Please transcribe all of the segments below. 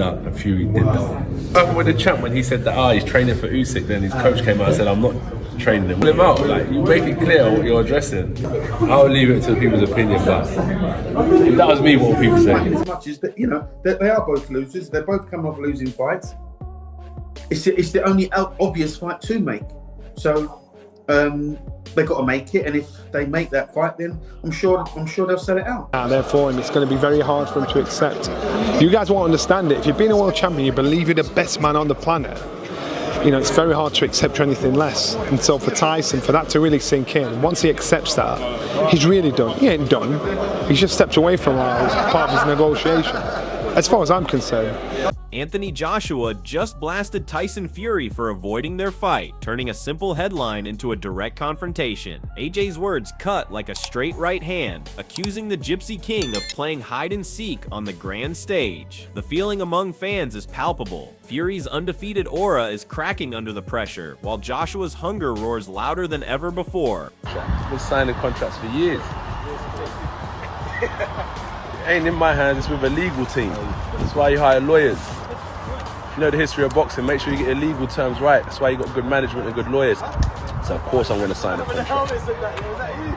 that and Fury did that. With the champ, when he said that, he's training for Usyk, then his coach came out and said, I'm not training him. Pull him out, like, you make it clear what you're addressing. I'll leave it to people's opinion, but if that was me, what would people say? As much as that, you know, they are both losers. They're both coming off losing fights. It's the only obvious fight to make. So they got to make it, and if they make that fight, then I'm sure they'll sell it out. Therefore, and it's going to be very hard for him to accept. You guys won't understand it. If you've been a world champion, you believe you're the best man on the planet. You know, it's very hard to accept anything less. And so for Tyson, for that to really sink in, once he accepts that, he's really done. He ain't done. He's just stepped away from part of his negotiation, as far as I'm concerned. Anthony Joshua just blasted Tyson Fury for avoiding their fight, turning a simple headline into a direct confrontation. AJ's words cut like a straight right hand, accusing the Gypsy King of playing hide and seek on the grand stage. The feeling among fans is palpable. Fury's undefeated aura is cracking under the pressure, while Joshua's hunger roars louder than ever before. I've been signing contracts for years. It ain't in my hands, it's with a legal team. That's why you hire lawyers. If you know the history of boxing, make sure you get your legal terms right. That's why you got good management and good lawyers. So of course I'm going to sign a contract.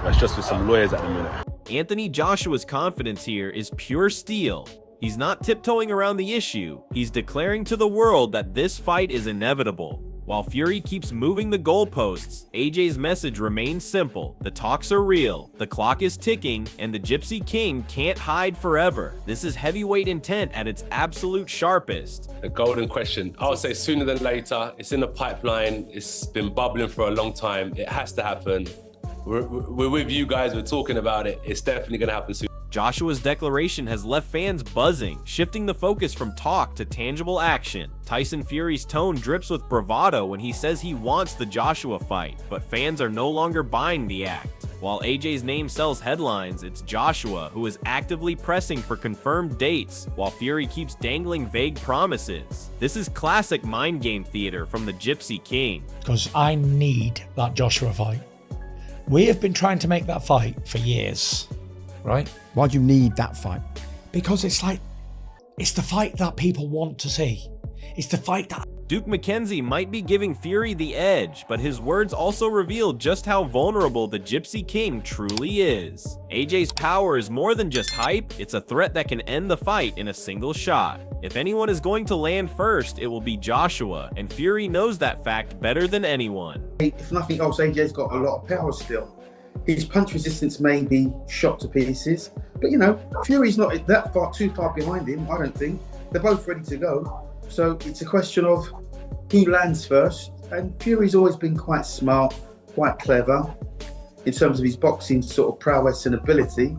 That's just with some lawyers at the minute. Anthony Joshua's confidence here is pure steel. He's not tiptoeing around the issue. He's declaring to the world that this fight is inevitable. While Fury keeps moving the goalposts, AJ's message remains simple. The talks are real, the clock is ticking, and the Gypsy King can't hide forever. This is heavyweight intent at its absolute sharpest. The golden question. I would say sooner than later. It's in the pipeline. It's been bubbling for a long time. It has to happen. We're with you guys. We're talking about it. It's definitely going to happen soon. Joshua's declaration has left fans buzzing, shifting the focus from talk to tangible action. Tyson Fury's tone drips with bravado when he says he wants the Joshua fight, but fans are no longer buying the act. While AJ's name sells headlines, it's Joshua who is actively pressing for confirmed dates, while Fury keeps dangling vague promises. This is classic mind game theater from the Gypsy King. Because I need that Joshua fight. We have been trying to make that fight for years, right? Why do you need that fight? Because it's the fight that people want to see. It's the fight that... Duke McKenzie might be giving Fury the edge, but his words also reveal just how vulnerable the Gypsy King truly is. AJ's power is more than just hype, it's a threat that can end the fight in a single shot. If anyone is going to land first, it will be Joshua, and Fury knows that fact better than anyone. If nothing else, AJ's got a lot of power still. His punch resistance may be shot to pieces, but you know, Fury's not too far behind him, I don't think. They're both ready to go. So it's a question of who lands first, and Fury's always been quite smart, quite clever in terms of his boxing sort of prowess and ability.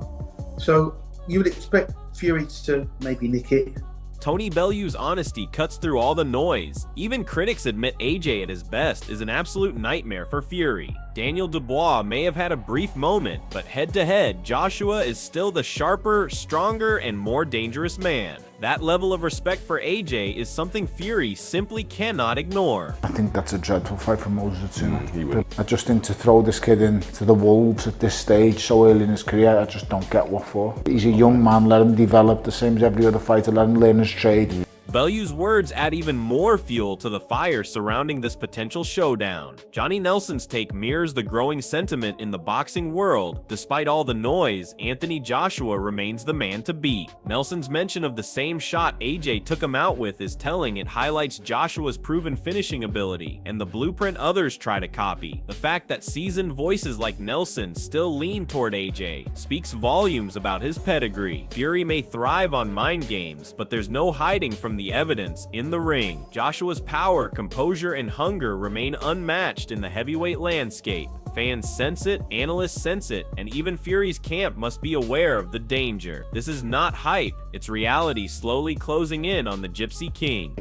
So you would expect Fury to maybe nick it. Tony Bellew's honesty cuts through all the noise. Even critics admit AJ at his best is an absolute nightmare for Fury. Daniel Dubois may have had a brief moment, but head-to-head, Joshua is still the sharper, stronger, and more dangerous man. That level of respect for AJ is something Fury simply cannot ignore. I think that's a dreadful fight for Moses too. I just think to throw this kid into the wolves at this stage so early in his career, I just don't get what for. He's a young man, let him develop the same as every other fighter, let him learn his trade. Bellew's words add even more fuel to the fire surrounding this potential showdown. Johnny Nelson's take mirrors the growing sentiment in the boxing world. Despite all the noise, Anthony Joshua remains the man to beat. Nelson's mention of the same shot AJ took him out with is telling. It highlights Joshua's proven finishing ability and the blueprint others try to copy. The fact that seasoned voices like Nelson still lean toward AJ speaks volumes about his pedigree. Fury may thrive on mind games, but there's no hiding from the evidence in the ring. Joshua's power, composure, and hunger remain unmatched in the heavyweight landscape. Fans sense it, analysts sense it, and even Fury's camp must be aware of the danger. This is not hype, it's reality slowly closing in on the Gypsy King.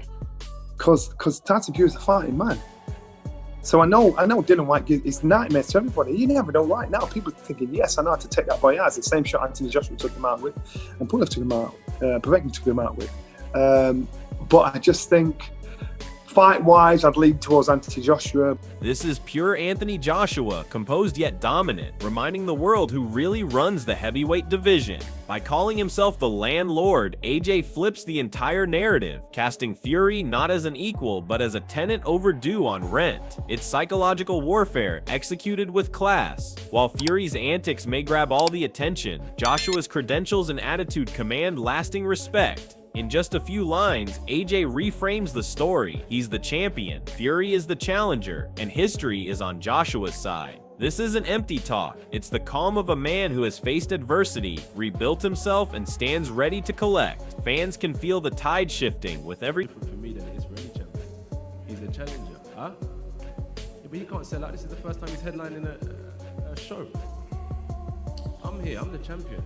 Because Tyson Fury's a fighting man. So I know Dylan White is nightmares to everybody. You never know right now. People are thinking, yes, I know how to take that boy out. It's the same shot Anthony Joshua took him out with, and Pulev took him out, Povetkin took him out with. But I just think fight-wise, I'd lean towards Anthony Joshua. This is pure Anthony Joshua, composed yet dominant, reminding the world who really runs the heavyweight division. By calling himself the landlord, AJ flips the entire narrative, casting Fury not as an equal but as a tenant overdue on rent. It's psychological warfare executed with class. While Fury's antics may grab all the attention, Joshua's credentials and attitude command lasting respect. In just a few lines, AJ reframes the story. He's the champion, Fury is the challenger, and history is on Joshua's side. This isn't empty talk, it's the calm of a man who has faced adversity, rebuilt himself, and stands ready to collect. Fans can feel the tide shifting with every... For me than it is for any champion. He's a challenger, huh? Yeah, but he can't sell out. This is the first time he's headlining a show. I'm here, I'm the champion.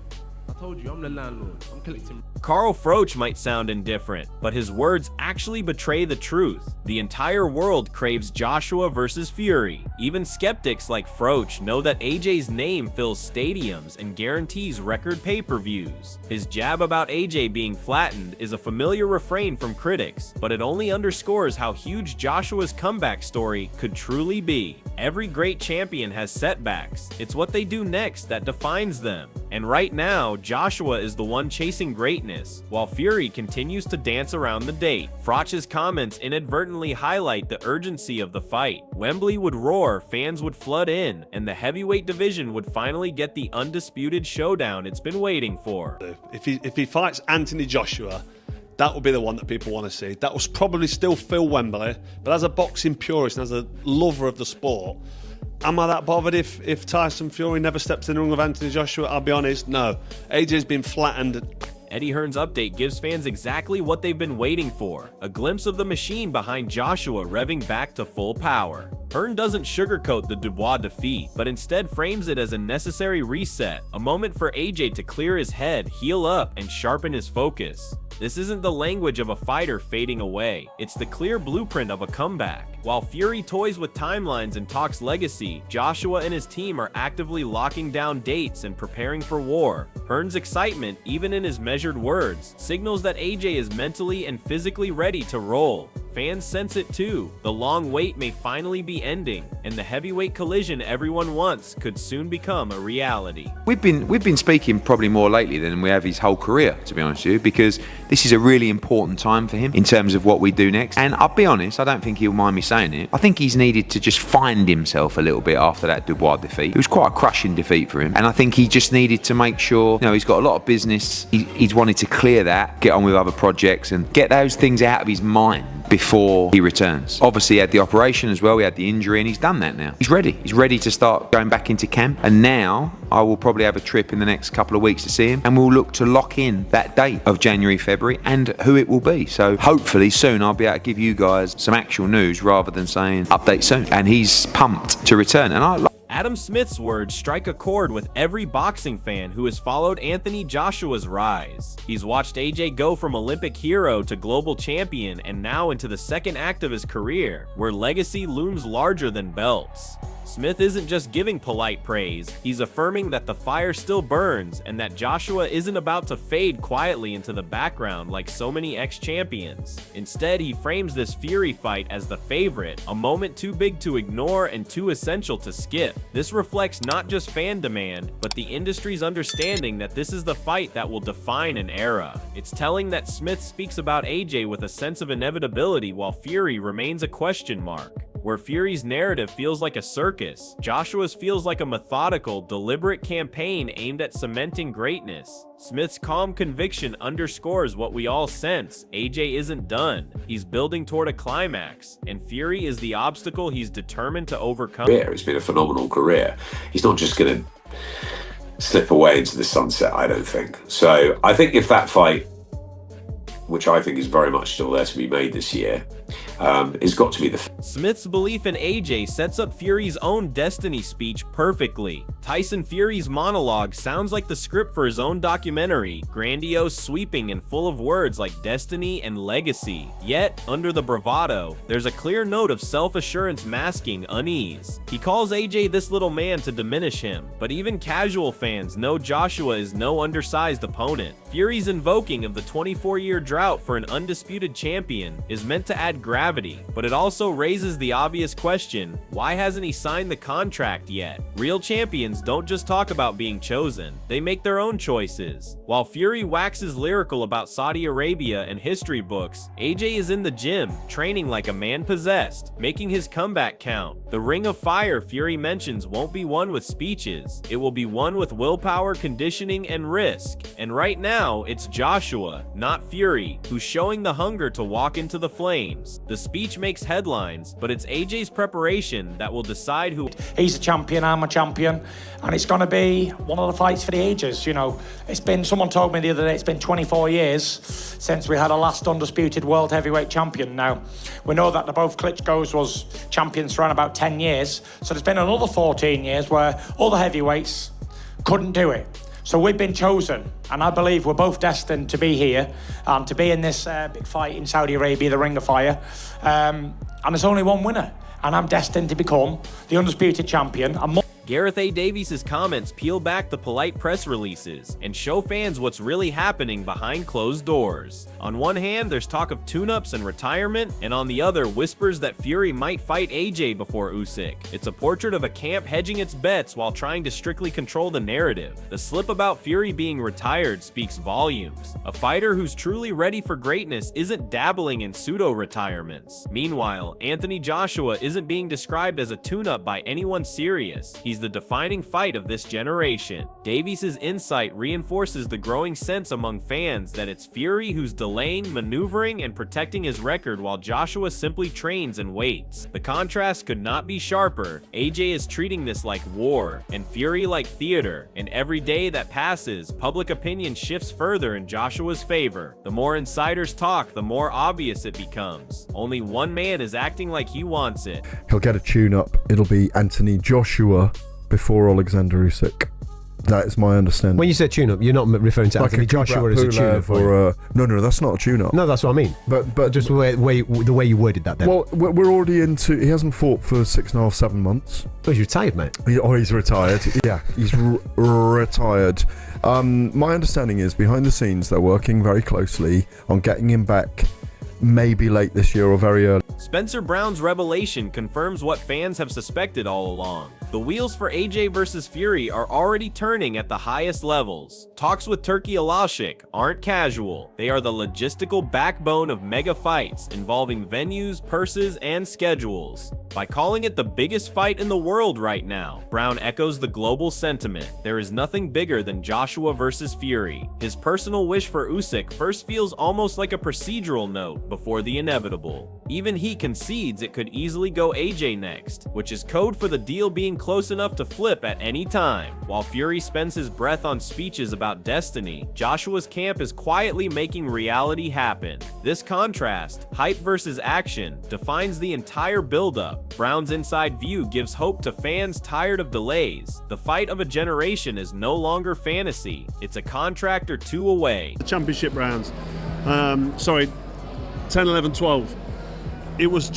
I told you, I'm the landlord. I'm collecting... Carl Froch might sound indifferent, but his words actually betray the truth. The entire world craves Joshua versus Fury. Even skeptics like Froch know that AJ's name fills stadiums and guarantees record pay-per-views. His jab about AJ being flattened is a familiar refrain from critics, but it only underscores how huge Joshua's comeback story could truly be. Every great champion has setbacks. It's what they do next that defines them. And right now, Joshua is the one chasing greatness, while Fury continues to dance around the date. Froch's comments inadvertently highlight the urgency of the fight. Wembley would roar, fans would flood in, and the heavyweight division would finally get the undisputed showdown it's been waiting for. If he fights Anthony Joshua, that will be the one that people want to see. That will probably still fill Wembley, but as a boxing purist and as a lover of the sport, am I that bothered if Tyson Fury never steps in the ring with Anthony Joshua? I'll be honest, no. AJ's been flattened. Eddie Hearn's update gives fans exactly what they've been waiting for, a glimpse of the machine behind Joshua revving back to full power. Hearn doesn't sugarcoat the Dubois defeat, but instead frames it as a necessary reset, a moment for AJ to clear his head, heal up, and sharpen his focus. This isn't the language of a fighter fading away, it's the clear blueprint of a comeback. While Fury toys with timelines and talks legacy, Joshua and his team are actively locking down dates and preparing for war. Hearn's excitement, even in his measured words, signals that AJ is mentally and physically ready to roll. Fans sense it too. The long wait may finally be ending, and the heavyweight collision everyone wants could soon become a reality. We've been speaking probably more lately than we have his whole career, to be honest with you, because this is a really important time for him in terms of what we do next. And I'll be honest, I don't think he'll mind me saying it. I think he's needed to just find himself a little bit after that Dubois defeat. It was quite a crushing defeat for him, and I think he just needed to make sure, you know, he's got a lot of business. He's wanted to clear that, get on with other projects, and get those things out of his mind before he returns. Obviously he had the operation as well, he had the injury, and he's done that now. He's ready to start going back into camp, and now I will probably have a trip in the next couple of weeks to see him, and we'll look to lock in that date of January, February, and who it will be. So hopefully soon I'll be able to give you guys some actual news rather than saying update soon. And he's pumped to return, and Adam Smith's words strike a chord with every boxing fan who has followed Anthony Joshua's rise. He's watched AJ go from Olympic hero to global champion and now into the second act of his career, where legacy looms larger than belts. Smith isn't just giving polite praise, he's affirming that the fire still burns and that Joshua isn't about to fade quietly into the background like so many ex-champions. Instead, he frames this Fury fight as the favorite, a moment too big to ignore and too essential to skip. This reflects not just fan demand, but the industry's understanding that this is the fight that will define an era. It's telling that Smith speaks about AJ with a sense of inevitability while Fury remains a question mark. Where Fury's narrative feels like a circus, Joshua's feels like a methodical, deliberate campaign aimed at cementing greatness. Smith's calm conviction underscores what we all sense: AJ isn't done. He's building toward a climax, and Fury is the obstacle he's determined to overcome. It's been a phenomenal career. He's not just going to slip away into the sunset, I don't think. So I think if that fight, which I think is very much still there to be made this year, has got to be the... Smith's belief in AJ sets up Fury's own destiny speech perfectly. Tyson Fury's monologue sounds like the script for his own documentary, grandiose, sweeping, and full of words like destiny and legacy. Yet, under the bravado, there's a clear note of self-assurance masking unease. He calls AJ this little man to diminish him, but even casual fans know Joshua is no undersized opponent. Fury's invoking of the 24-year drought for an undisputed champion is meant to add gravity, but it also raises the obvious question, why hasn't he signed the contract yet? Real champions don't just talk about being chosen, they make their own choices. While Fury waxes lyrical about Saudi Arabia and history books, AJ is in the gym, training like a man possessed, making his comeback count. The Ring of Fire Fury mentions won't be won with speeches, it will be won with willpower, conditioning, and risk. And right now, it's Joshua, not Fury, who's showing the hunger to walk into the flames. The speech makes headlines, but it's AJ's preparation that will decide who. He's a champion, I'm a champion, and it's going to be one of the fights for the ages. You know, someone told me the other day, it's been 24 years since we had a last undisputed world heavyweight champion. Now, we know that the both Klitschko's was champions for around about 10 years, so there's been another 14 years where all the heavyweights couldn't do it. So we've been chosen, and I believe we're both destined to be here, to be in this big fight in Saudi Arabia, the Ring of Fire. And there's only one winner, and I'm destined to become the undisputed champion. Gareth A. Davies' comments peel back the polite press releases and show fans what's really happening behind closed doors. On one hand, there's talk of tune-ups and retirement, and on the other, whispers that Fury might fight AJ before Usyk. It's a portrait of a camp hedging its bets while trying to strictly control the narrative. The slip about Fury being retired speaks volumes. A fighter who's truly ready for greatness isn't dabbling in pseudo-retirements. Meanwhile, Anthony Joshua isn't being described as a tune-up by anyone serious. He's the defining fight of this generation. Davies' insight reinforces the growing sense among fans that it's Fury who's delaying, maneuvering, and protecting his record while Joshua simply trains and waits. The contrast could not be sharper. AJ is treating this like war, and Fury like theater, and every day that passes, public opinion shifts further in Joshua's favor. The more insiders talk, the more obvious it becomes. Only one man is acting like he wants it. He'll get a tune-up. It'll be Anthony Joshua before Alexander Usyk. That is my understanding. When you say tune-up, you're not referring to like Anthony Joshua as a tune-up, or no, that's not a tune-up. No, that's what I mean. But just the way you worded that. Then. Well, we're already into. He hasn't fought for 6.5, 7 months. Oh, he's retired, mate. He's retired. Yeah, he's retired. My understanding is behind the scenes they're working very closely on getting him back. Maybe late this year or very early. Spencer Brown's revelation confirms what fans have suspected all along. The wheels for AJ versus Fury are already turning at the highest levels. Talks with Turki Al-Ashik aren't casual. They are the logistical backbone of mega fights involving venues, purses, and schedules. By calling it the biggest fight in the world right now, Brown echoes the global sentiment. There is nothing bigger than Joshua versus Fury. His personal wish for Usyk first feels almost like a procedural note before the inevitable. Even he concedes it could easily go AJ next, which is code for the deal being close enough to flip at any time. While Fury spends his breath on speeches about destiny, Joshua's camp is quietly making reality happen. This contrast, hype versus action, defines the entire buildup. Brown's inside view gives hope to fans tired of delays. The fight of a generation is no longer fantasy. It's a contract or two away. The championship rounds, 10, 11, 12. It was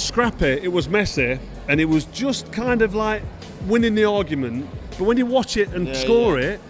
scrappy, it was messy, and it was just kind of like winning the argument. But when you watch it and score it,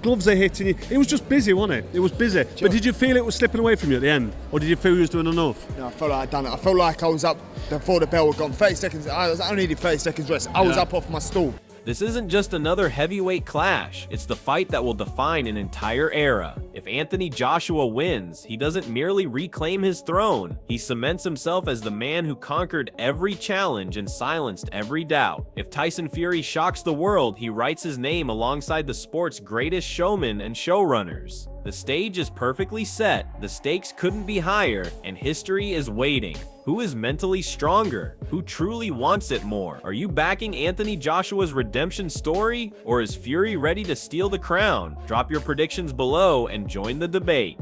gloves are hitting you. It was just busy, wasn't it? It was busy. But did you feel it was slipping away from you at the end? Or did you feel you was doing enough? No, I felt like I'd done it. I felt like I was up before the bell had gone. 30 seconds, I only needed 30 seconds rest. I was up off my stool. This isn't just another heavyweight clash, it's the fight that will define an entire era. If Anthony Joshua wins, he doesn't merely reclaim his throne, he cements himself as the man who conquered every challenge and silenced every doubt. If Tyson Fury shocks the world, he writes his name alongside the sport's greatest showmen and showrunners. The stage is perfectly set, the stakes couldn't be higher, and history is waiting. Who is mentally stronger? Who truly wants it more? Are you backing Anthony Joshua's redemption story? Or is Fury ready to steal the crown? Drop your predictions below and join the debate.